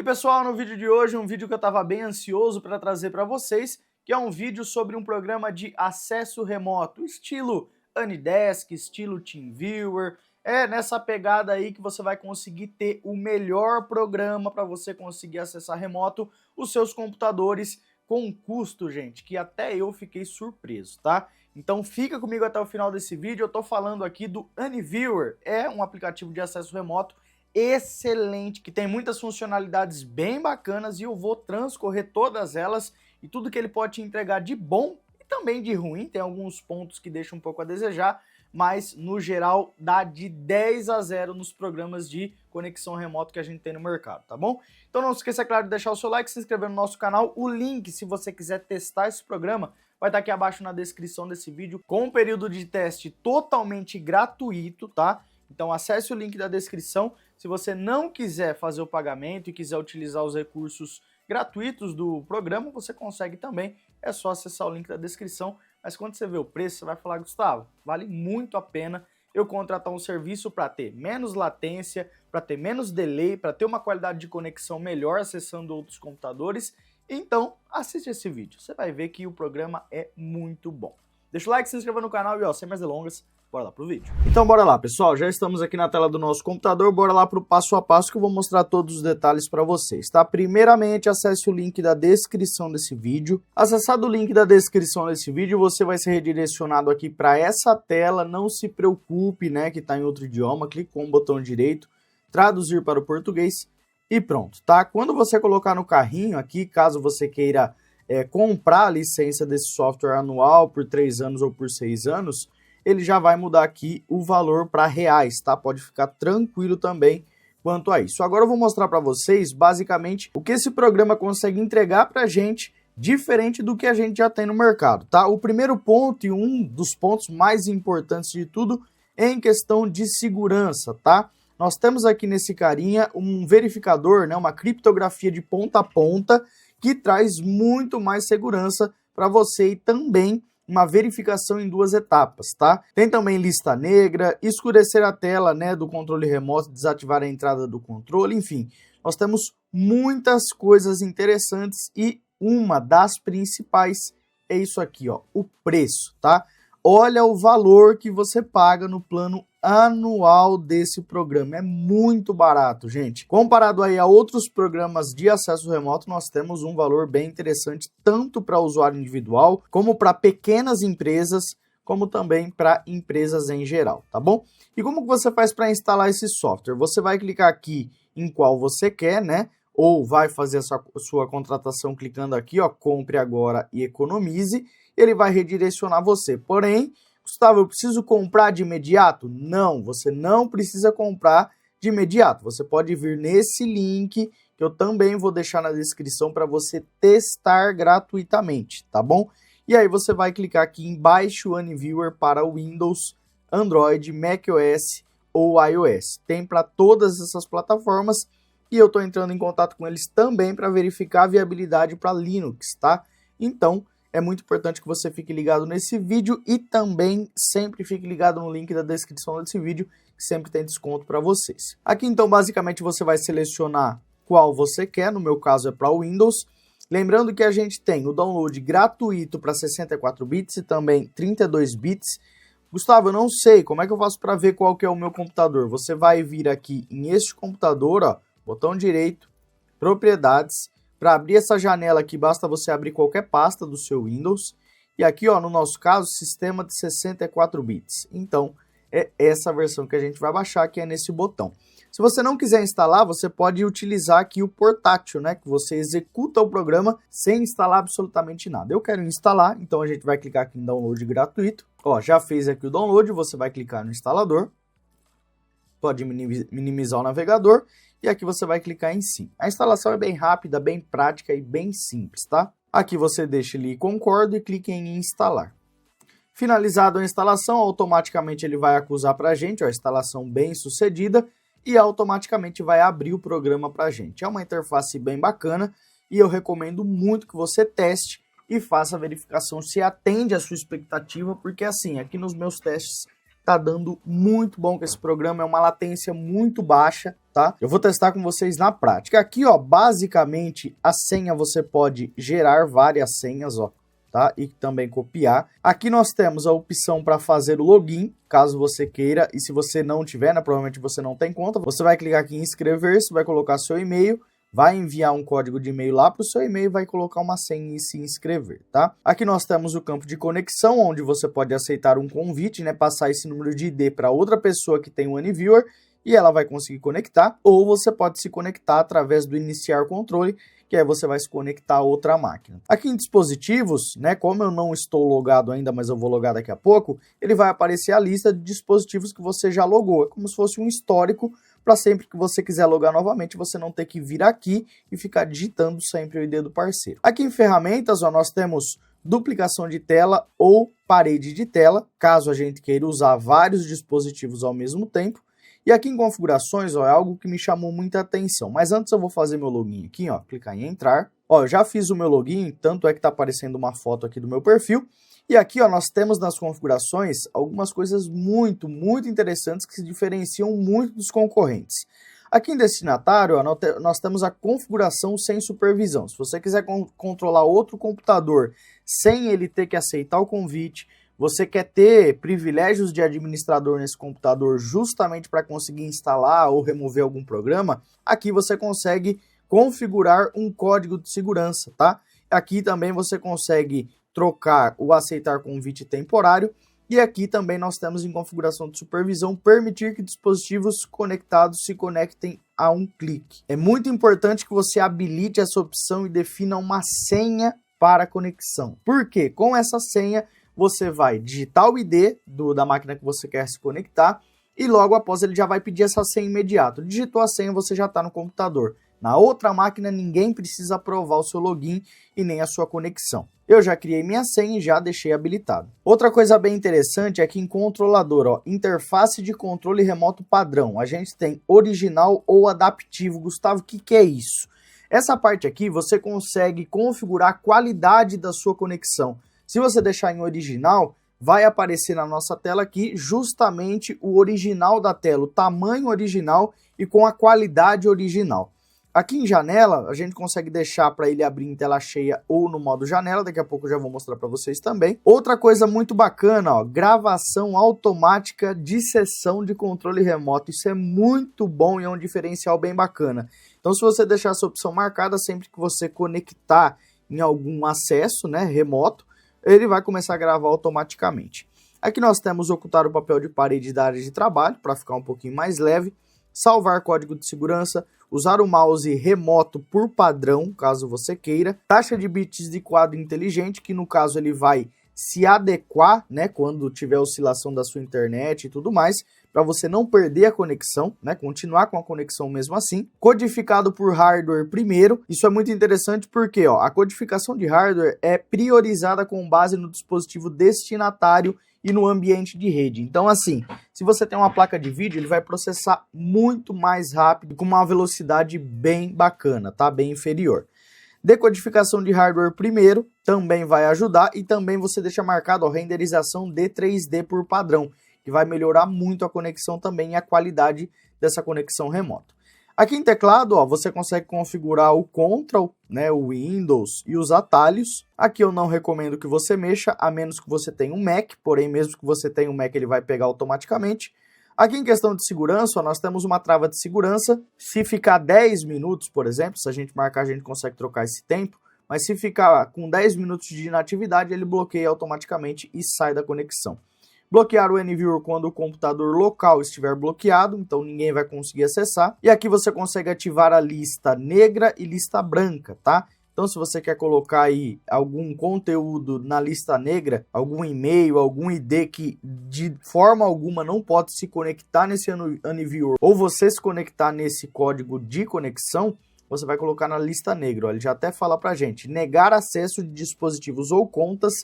E pessoal, no vídeo de hoje, um vídeo que eu estava bem ansioso para trazer para vocês, que é um vídeo sobre um programa de acesso remoto, estilo Anydesk, estilo TeamViewer, nessa pegada aí que você vai conseguir ter o melhor programa para você conseguir acessar remoto os seus computadores com um custo, gente, que até eu fiquei surpreso, tá? Então fica comigo até o final desse vídeo. Eu tô falando aqui do AnyViewer, é um aplicativo de acesso remoto excelente, que tem muitas funcionalidades bem bacanas e eu vou transcorrer todas elas e tudo que ele pode te entregar de bom e também de ruim. Tem alguns pontos que deixam um pouco a desejar, mas no geral dá de 10 a 0 nos programas de conexão remoto que a gente tem no mercado, tá bom? Então não se esqueça, é claro, de deixar o seu like, se inscrever no nosso canal. O link, se você quiser testar esse programa, vai estar aqui abaixo na descrição desse vídeo, com um período de teste totalmente gratuito, tá? Então acesse o link da descrição. Se você não quiser fazer o pagamento e quiser utilizar os recursos gratuitos do programa, você consegue também. É só acessar o link da descrição. Mas quando você vê o preço, você vai falar: Gustavo, vale muito a pena eu contratar um serviço para ter menos latência, para ter menos delay, para ter uma qualidade de conexão melhor acessando outros computadores. Então, assiste esse vídeo. Você vai ver que o programa é muito bom. Deixa o like, se inscreva no canal e, sem mais delongas, bora lá pro vídeo. Então bora lá, pessoal, já estamos aqui na tela do nosso computador, bora lá pro passo a passo que eu vou mostrar todos os detalhes para vocês, tá? Primeiramente, acesse o link da descrição desse vídeo. Acessado o link da descrição desse vídeo, você vai ser redirecionado aqui para essa tela. Não se preocupe, né, que tá em outro idioma, clique com o botão direito, traduzir para o português e pronto, tá? Quando você colocar no carrinho aqui, caso você queira comprar a licença desse software anual por 3 anos ou por 6 anos, ele já vai mudar aqui o valor para reais, tá? Pode ficar tranquilo também quanto a isso. Agora eu vou mostrar para vocês, basicamente, o que esse programa consegue entregar para a gente, diferente do que a gente já tem no mercado, tá? O primeiro ponto, e um dos pontos mais importantes de tudo, é em questão de segurança, tá? Nós temos aqui nesse carinha um verificador, né? Uma criptografia de ponta a ponta, que traz muito mais segurança para você e também uma verificação em 2 etapas, tá? Tem também lista negra, escurecer a tela, né, do controle remoto, desativar a entrada do controle, enfim. Nós temos muitas coisas interessantes e uma das principais é isso aqui, ó, o preço, tá? Olha o valor que você paga no plano anual desse programa. É muito barato, gente. Comparado aí a outros programas de acesso remoto, nós temos um valor bem interessante, tanto para usuário individual, como para pequenas empresas, como também para empresas em geral, tá bom? E como que você faz para instalar esse software? Você vai clicar aqui em qual você quer, né? Ou vai fazer a sua contratação clicando aqui, ó, compre agora e economize. Ele vai redirecionar você. Porém, Gustavo, eu preciso comprar de imediato? Não, você não precisa comprar de imediato. Você pode vir nesse link, que eu também vou deixar na descrição para você testar gratuitamente, tá bom? E aí você vai clicar aqui em Baixe o AnyViewer para Windows, Android, macOS ou iOS. Tem para todas essas plataformas e eu estou entrando em contato com eles também para verificar a viabilidade para Linux, tá? Então, é muito importante que você fique ligado nesse vídeo e também sempre fique ligado no link da descrição desse vídeo, que sempre tem desconto para vocês. Aqui então basicamente você vai selecionar qual você quer, no meu caso é para o Windows. Lembrando que a gente tem o download gratuito para 64 bits e também 32 bits. Gustavo, eu não sei, como é que eu faço para ver qual que é o meu computador? Você vai vir aqui em este computador, ó, botão direito, propriedades. Para abrir essa janela aqui, basta você abrir qualquer pasta do seu Windows. E aqui, ó, no nosso caso, sistema de 64 bits. Então, é essa versão que a gente vai baixar, que é nesse botão. Se você não quiser instalar, você pode utilizar aqui o portátil, né? Que você executa o programa sem instalar absolutamente nada. Eu quero instalar, então a gente vai clicar aqui em download gratuito. Ó, já fez aqui o download, você vai clicar no instalador. Pode minimizar o navegador. E aqui você vai clicar em sim. A instalação é bem rápida, bem prática e bem simples, tá? Aqui você deixa ele concordo e clique em instalar. Finalizado a instalação, automaticamente ele vai acusar para a gente, ó, instalação bem sucedida, e automaticamente vai abrir o programa para a gente. É uma interface bem bacana e eu recomendo muito que você teste e faça a verificação se atende à sua expectativa, porque assim, aqui nos meus testes tá dando muito bom com esse programa, é uma latência muito baixa, tá? Eu vou testar com vocês na prática. Aqui, ó, basicamente, a senha você pode gerar várias senhas, ó, tá? E também copiar. Aqui nós temos a opção para fazer o login, caso você queira, e se você não tiver, né, provavelmente você não tem conta, você vai clicar aqui em inscrever-se, vai colocar seu e-mail, vai enviar um código de e-mail lá para o seu e-mail, vai colocar uma senha e se inscrever, tá? Aqui nós temos o campo de conexão, onde você pode aceitar um convite, né, passar esse número de ID para outra pessoa que tem o AnyViewer e ela vai conseguir conectar, ou você pode se conectar através do iniciar controle, que aí você vai se conectar a outra máquina. Aqui em dispositivos, né, como eu não estou logado ainda, mas eu vou logar daqui a pouco, ele vai aparecer a lista de dispositivos que você já logou, é como se fosse um histórico para sempre que você quiser logar novamente, você não ter que vir aqui e ficar digitando sempre o ID do parceiro. Aqui em ferramentas, ó, nós temos duplicação de tela ou parede de tela, caso a gente queira usar vários dispositivos ao mesmo tempo. E aqui em configurações, ó, é algo que me chamou muita atenção. Mas antes eu vou fazer meu login aqui, ó, clicar em entrar. Ó, eu já fiz o meu login, tanto é que está aparecendo uma foto aqui do meu perfil. E aqui, ó, nós temos nas configurações algumas coisas muito interessantes que se diferenciam muito dos concorrentes. Aqui em destinatário, ó, nós temos a configuração sem supervisão. Se você quiser controlar outro computador sem ele ter que aceitar o convite, você quer ter privilégios de administrador nesse computador justamente para conseguir instalar ou remover algum programa, aqui você consegue configurar um código de segurança, tá? Aqui também você consegue trocar o aceitar convite temporário e aqui também nós temos em configuração de supervisão permitir que dispositivos conectados se conectem a um clique. É muito importante que você habilite essa opção e defina uma senha para a conexão. Por quê? Com essa senha você vai digitar o ID da máquina que você quer se conectar e logo após ele já vai pedir essa senha imediato. Digitou a senha, você já está no computador. Na outra máquina, ninguém precisa aprovar o seu login e nem a sua conexão. Eu já criei minha senha e já deixei habilitado. Outra coisa bem interessante é que em controlador, ó, interface de controle remoto padrão, a gente tem original ou adaptivo. Gustavo, o que é isso? Essa parte aqui você consegue configurar a qualidade da sua conexão. Se você deixar em original, vai aparecer na nossa tela aqui justamente o original da tela, o tamanho original e com a qualidade original. Aqui em janela, a gente consegue deixar para ele abrir em tela cheia ou no modo janela, daqui a pouco eu já vou mostrar para vocês também. Outra coisa muito bacana, ó, gravação automática de sessão de controle remoto. Isso é muito bom e é um diferencial bem bacana. Então, se você deixar essa opção marcada, sempre que você conectar em algum acesso, né, remoto, ele vai começar a gravar automaticamente. Aqui nós temos ocultar o papel de parede da área de trabalho, para ficar um pouquinho mais leve. Salvar código de segurança, usar o mouse remoto por padrão, caso você queira. Taxa de bits de quadro inteligente, que no caso ele vai se adequar, né, quando tiver oscilação da sua internet e tudo mais, para você não perder a conexão, né, continuar com a conexão mesmo assim. Codificado por hardware primeiro, isso é muito interessante porque, ó, a codificação de hardware é priorizada com base no dispositivo destinatário e no ambiente de rede. Então, assim, se você tem uma placa de vídeo, ele vai processar muito mais rápido, com uma velocidade bem bacana, tá? Bem inferior. Decodificação de hardware primeiro também vai ajudar e também você deixa marcado a renderização de 3D por padrão, que vai melhorar muito a conexão também e a qualidade dessa conexão remota. Aqui em teclado, ó, você consegue configurar o Ctrl, né, o Windows e os atalhos. Aqui eu não recomendo que você mexa, a menos que você tenha um Mac, porém mesmo que você tenha um Mac ele vai pegar automaticamente. Aqui em questão de segurança, ó, nós temos uma trava de segurança. Se ficar 10 minutos, por exemplo, se a gente marcar a gente consegue trocar esse tempo, mas se ficar com 10 minutos de inatividade, ele bloqueia automaticamente e sai da conexão. Bloquear o AnyViewer quando o computador local estiver bloqueado, então ninguém vai conseguir acessar. E aqui você consegue ativar a lista negra e lista branca, tá? Então se você quer colocar aí algum conteúdo na lista negra, algum e-mail, algum ID que de forma alguma não pode se conectar nesse AnyViewer, ou você se conectar nesse código de conexão, você vai colocar na lista negra. Ó, ele já até fala pra gente, negar acesso de dispositivos ou contas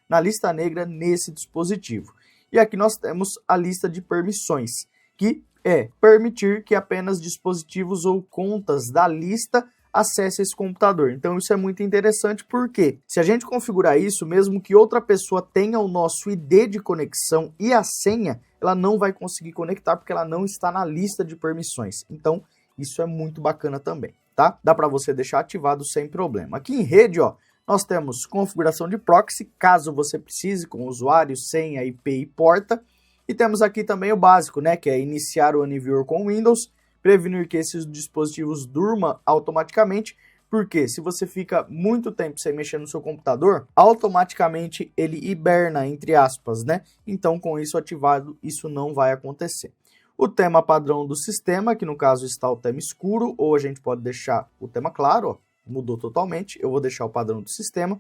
na lista negra nesse dispositivo. E aqui nós temos a lista de permissões, que é permitir que apenas dispositivos ou contas da lista acessem esse computador. Então isso é muito interessante porque se a gente configurar isso, mesmo que outra pessoa tenha o nosso ID de conexão e a senha, ela não vai conseguir conectar porque ela não está na lista de permissões. Então, isso é muito bacana também, tá? Dá para você deixar ativado sem problema. Aqui em rede, ó, nós temos configuração de proxy, caso você precise, com usuário, senha, IP e porta. E temos aqui também o básico, né, que é iniciar o AnyViewer com Windows, prevenir que esses dispositivos durmam automaticamente, porque se você fica muito tempo sem mexer no seu computador, automaticamente ele hiberna, entre aspas, né? Então, com isso ativado, isso não vai acontecer. O tema padrão do sistema, que no caso está o tema escuro, ou a gente pode deixar o tema claro, ó, mudou totalmente, eu vou deixar o padrão do sistema.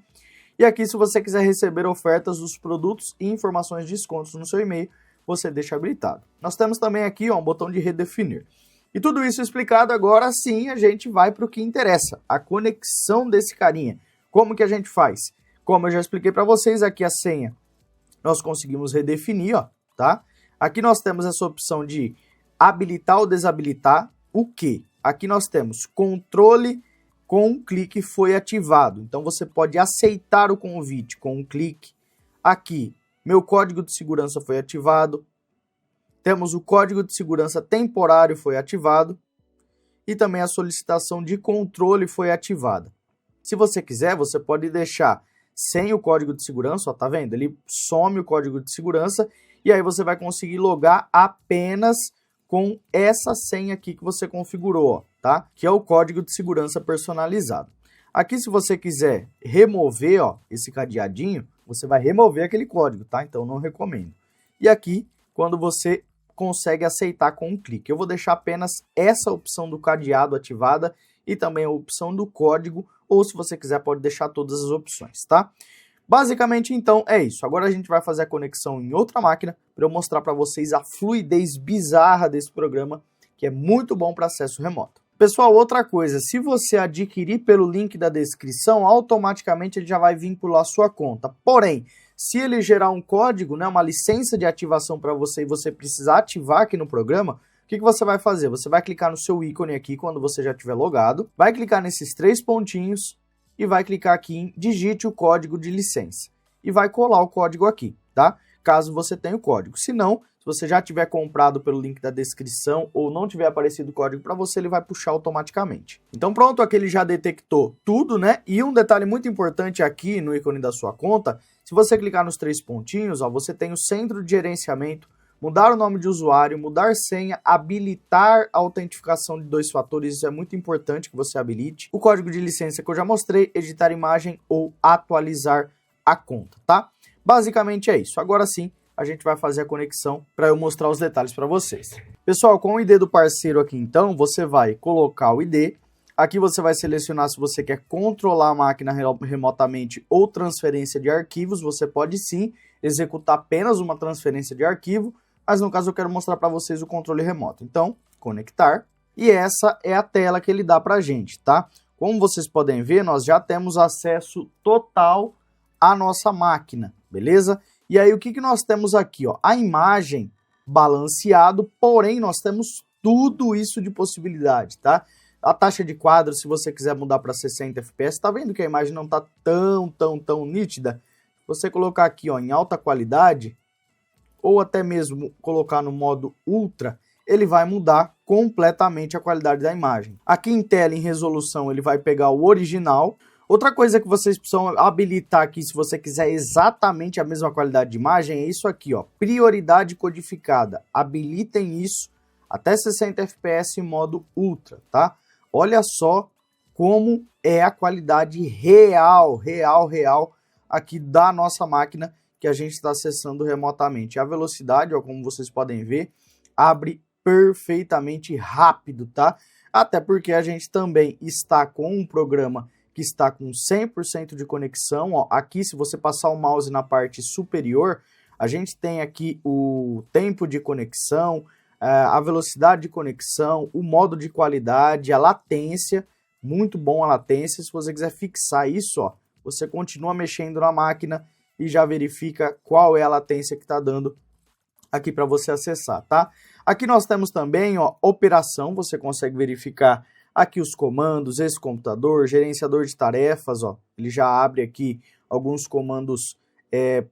E aqui, se você quiser receber ofertas dos produtos e informações de descontos no seu e-mail, você deixa habilitado. Nós temos também aqui, ó, um botão de redefinir. E tudo isso explicado, agora sim a gente vai para o que interessa, a conexão desse carinha. Como que a gente faz? Como eu já expliquei para vocês, aqui a senha nós conseguimos redefinir, ó, tá? Aqui nós temos essa opção de habilitar ou desabilitar o quê? Aqui nós temos controle com um clique foi ativado. Então você pode aceitar o convite com um clique. Aqui, meu código de segurança foi ativado. Temos o código de segurança temporário foi ativado e também a solicitação de controle foi ativada. Se você quiser, você pode deixar sem o código de segurança, ó, tá vendo? Ele some o código de segurança e aí você vai conseguir logar apenas com essa senha aqui que você configurou, ó, tá? Que é o código de segurança personalizado. Aqui, se você quiser remover, ó, esse cadeadinho, você vai remover aquele código, tá? Então, não recomendo. E aqui, quando você consegue aceitar com um clique. Eu vou deixar apenas essa opção do cadeado ativada e também a opção do código, ou se você quiser pode deixar todas as opções, tá? Basicamente, então, é isso. Agora a gente vai fazer a conexão em outra máquina para eu mostrar para vocês a fluidez bizarra desse programa, que é muito bom para acesso remoto. Pessoal, outra coisa, se você adquirir pelo link da descrição, automaticamente ele já vai vincular a sua conta. Porém, se ele gerar um código, né, uma licença de ativação para você e você precisar ativar aqui no programa, o que você vai fazer? Você vai clicar no seu ícone aqui quando você já estiver logado, vai clicar nesses 3 pontinhos e vai clicar aqui em digite o código de licença. E vai colar o código aqui, tá? Caso você tenha o código. Se não, se você já tiver comprado pelo link da descrição ou não tiver aparecido o código para você, ele vai puxar automaticamente. Então pronto, aqui ele já detectou tudo, né? E um detalhe muito importante aqui no ícone da sua conta, se você clicar nos 3 pontinhos, ó, você tem o centro de gerenciamento, mudar o nome de usuário, mudar senha, habilitar a autentificação de 2 fatores, isso é muito importante que você habilite. O código de licença que eu já mostrei, editar imagem ou atualizar a conta, tá? Basicamente é isso. Agora sim, a gente vai fazer a conexão para eu mostrar os detalhes para vocês. Pessoal, com o ID do parceiro aqui então, você vai colocar o ID. Aqui você vai selecionar se você quer controlar a máquina remotamente ou transferência de arquivos. Você pode sim executar apenas uma transferência de arquivo, mas no caso eu quero mostrar para vocês o controle remoto. Então, conectar. E essa é a tela que ele dá para a gente, tá? Como vocês podem ver, nós já temos acesso total à nossa máquina, beleza? E aí o que nós temos aqui, ó? A imagem balanceado, porém nós temos tudo isso de possibilidade, tá? A taxa de quadro, se você quiser mudar para 60 fps, tá vendo que a imagem não tá tão nítida? Se você colocar aqui, ó, em alta qualidade, ou até mesmo colocar no modo ultra, ele vai mudar completamente a qualidade da imagem. Aqui em tela, em resolução, ele vai pegar o original. Outra coisa que vocês precisam habilitar aqui, se você quiser exatamente a mesma qualidade de imagem, é isso aqui, ó, prioridade codificada. Habilitem isso até 60 fps em modo ultra, tá? Olha só como é a qualidade real aqui da nossa máquina que a gente está acessando remotamente. A velocidade, ó, como vocês podem ver, abre perfeitamente rápido, tá? Até porque a gente também está com um programa que está com 100% de conexão, ó. Aqui, se você passar o mouse na parte superior, a gente tem aqui o tempo de conexão, a velocidade de conexão, o modo de qualidade, a latência, muito bom a latência. Se você quiser fixar isso, ó, você continua mexendo na máquina e já verifica qual é a latência que está dando aqui para você acessar, tá? Aqui nós temos também, ó, operação, você consegue verificar aqui os comandos, esse computador, gerenciador de tarefas, ó, ele já abre aqui alguns comandos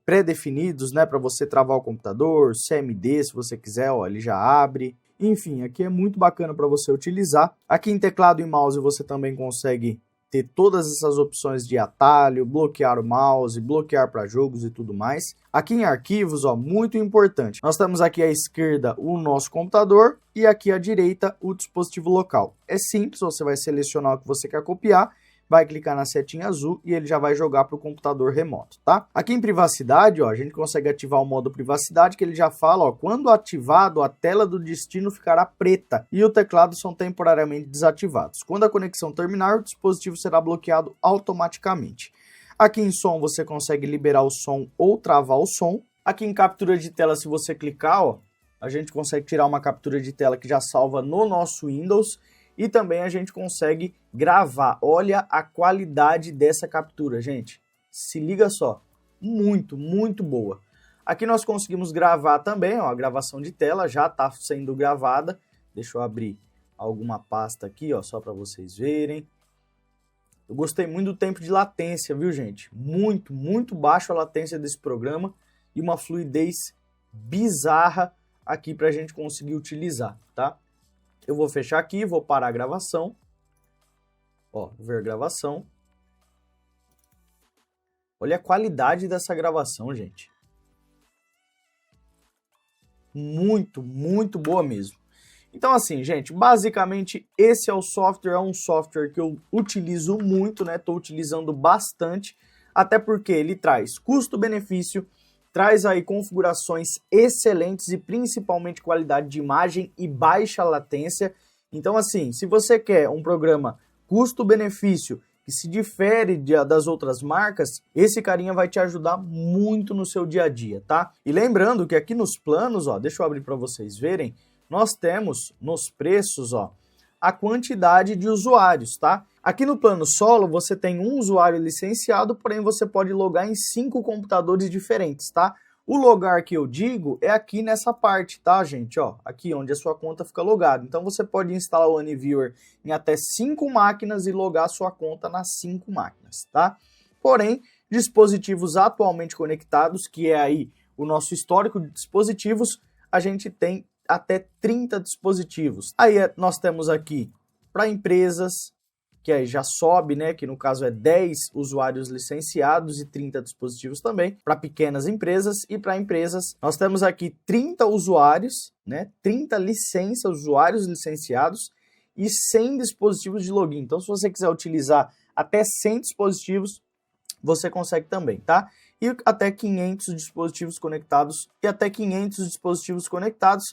pré-definidos, né, para você travar o computador, CMD, se você quiser, ó, ele já abre. Enfim, aqui é muito bacana para você utilizar. Aqui em teclado e mouse você também consegue ter todas essas opções de atalho, bloquear o mouse, bloquear para jogos e tudo mais. Aqui em arquivos, ó, muito importante. Nós temos aqui à esquerda o nosso computador e aqui à direita o dispositivo local. É simples, você vai selecionar o que você quer copiar, vai clicar na setinha azul e ele já vai jogar para o computador remoto, tá? Aqui em privacidade, ó, a gente consegue ativar o modo privacidade, que ele já fala, ó, quando ativado, a tela do destino ficará preta e o teclado são temporariamente desativados. Quando a conexão terminar, o dispositivo será bloqueado automaticamente. Aqui em som, você consegue liberar o som ou travar o som. Aqui em captura de tela, se você clicar, ó, a gente consegue tirar uma captura de tela que já salva no nosso Windows. E também a gente consegue gravar. Olha a qualidade dessa captura, gente. Se liga só. Muito, muito boa. Aqui nós conseguimos gravar também, ó, a gravação de tela já está sendo gravada. Deixa eu abrir alguma pasta aqui, ó, só para vocês verem. Eu gostei muito do tempo de latência, viu, gente? Muito, muito baixa a latência desse programa e uma fluidez bizarra aqui para a gente conseguir utilizar, tá? Eu vou fechar aqui, vou parar a gravação. Ó, ver gravação. Olha a qualidade dessa gravação, gente. Muito, muito boa mesmo. Então assim, gente, basicamente esse é o software, é um software que eu utilizo muito, né? Estou utilizando bastante, até porque ele traz custo-benefício, traz aí configurações excelentes e principalmente qualidade de imagem e baixa latência. Então assim, se você quer um programa custo-benefício que se difere das outras marcas, esse carinha vai te ajudar muito no seu dia a dia, tá? E lembrando que aqui nos planos, ó, deixa eu abrir para vocês verem, nós temos nos preços, ó, a quantidade de usuários, tá? Aqui no plano solo você tem um usuário licenciado, porém você pode logar em 5 computadores diferentes, tá? O logar que eu digo é aqui nessa parte, tá, gente? Ó, aqui onde a sua conta fica logada. Então você pode instalar o AnyViewer em até 5 máquinas e logar a sua conta nas 5 máquinas, tá? Porém, dispositivos atualmente conectados, que é aí o nosso histórico de dispositivos, a gente tem até 30 dispositivos. Aí nós temos aqui para empresas, que aí já sobe, né, que no caso é 10 usuários licenciados e 30 dispositivos também, para pequenas empresas, e para empresas nós temos aqui 30 usuários, né, 30 licenças, usuários licenciados e 100 dispositivos de login. Então se você quiser utilizar até 100 dispositivos, você consegue também, tá? E até 500 dispositivos conectados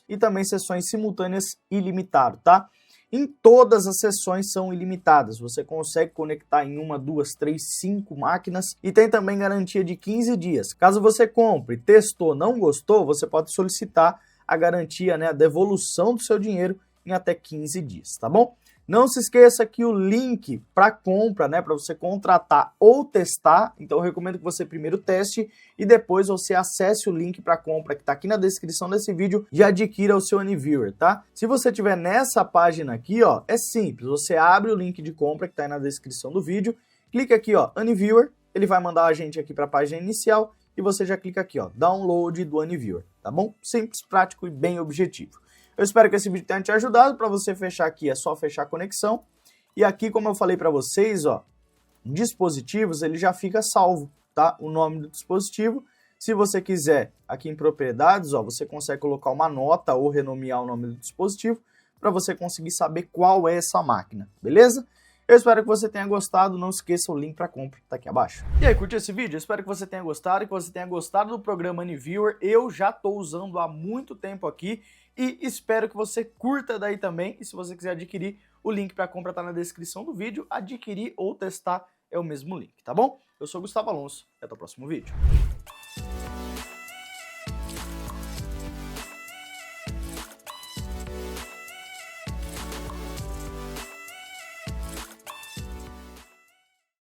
e também sessões simultâneas ilimitado, tá? Em todas as sessões são ilimitadas, você consegue conectar em 1, 2, 3, 5 máquinas e tem também garantia de 15 dias. Caso você compre, testou, não gostou, você pode solicitar a garantia, né, a devolução do seu dinheiro em até 15 dias, tá bom? Não se esqueça que o link para compra, né, para você contratar ou testar, então eu recomendo que você primeiro teste e depois você acesse o link para compra que está aqui na descrição desse vídeo e adquira o seu AnyViewer, tá? Se você estiver nessa página aqui, ó, é simples, você abre o link de compra que está aí na descrição do vídeo, clica aqui, ó, AnyViewer, ele vai mandar a gente aqui para a página inicial e você já clica aqui, ó, download do AnyViewer, tá bom? Simples, prático e bem objetivo. Eu espero que esse vídeo tenha te ajudado. Para você fechar aqui, é só fechar a conexão. E aqui, como eu falei para vocês, ó, dispositivos, ele já fica salvo, tá? O nome do dispositivo. Se você quiser, aqui em propriedades, ó, você consegue colocar uma nota ou renomear o nome do dispositivo para você conseguir saber qual é essa máquina, beleza? Eu espero que você tenha gostado, não esqueça o link para compra, tá aqui abaixo. E aí, curtiu esse vídeo? Eu espero que você tenha gostado e que você tenha gostado do programa AnyViewer. Eu já estou usando há muito tempo aqui e espero que você curta daí também. E se você quiser adquirir, o link para compra está na descrição do vídeo. Adquirir ou testar é o mesmo link, tá bom? Eu sou o Gustavo Alonso e até o próximo vídeo.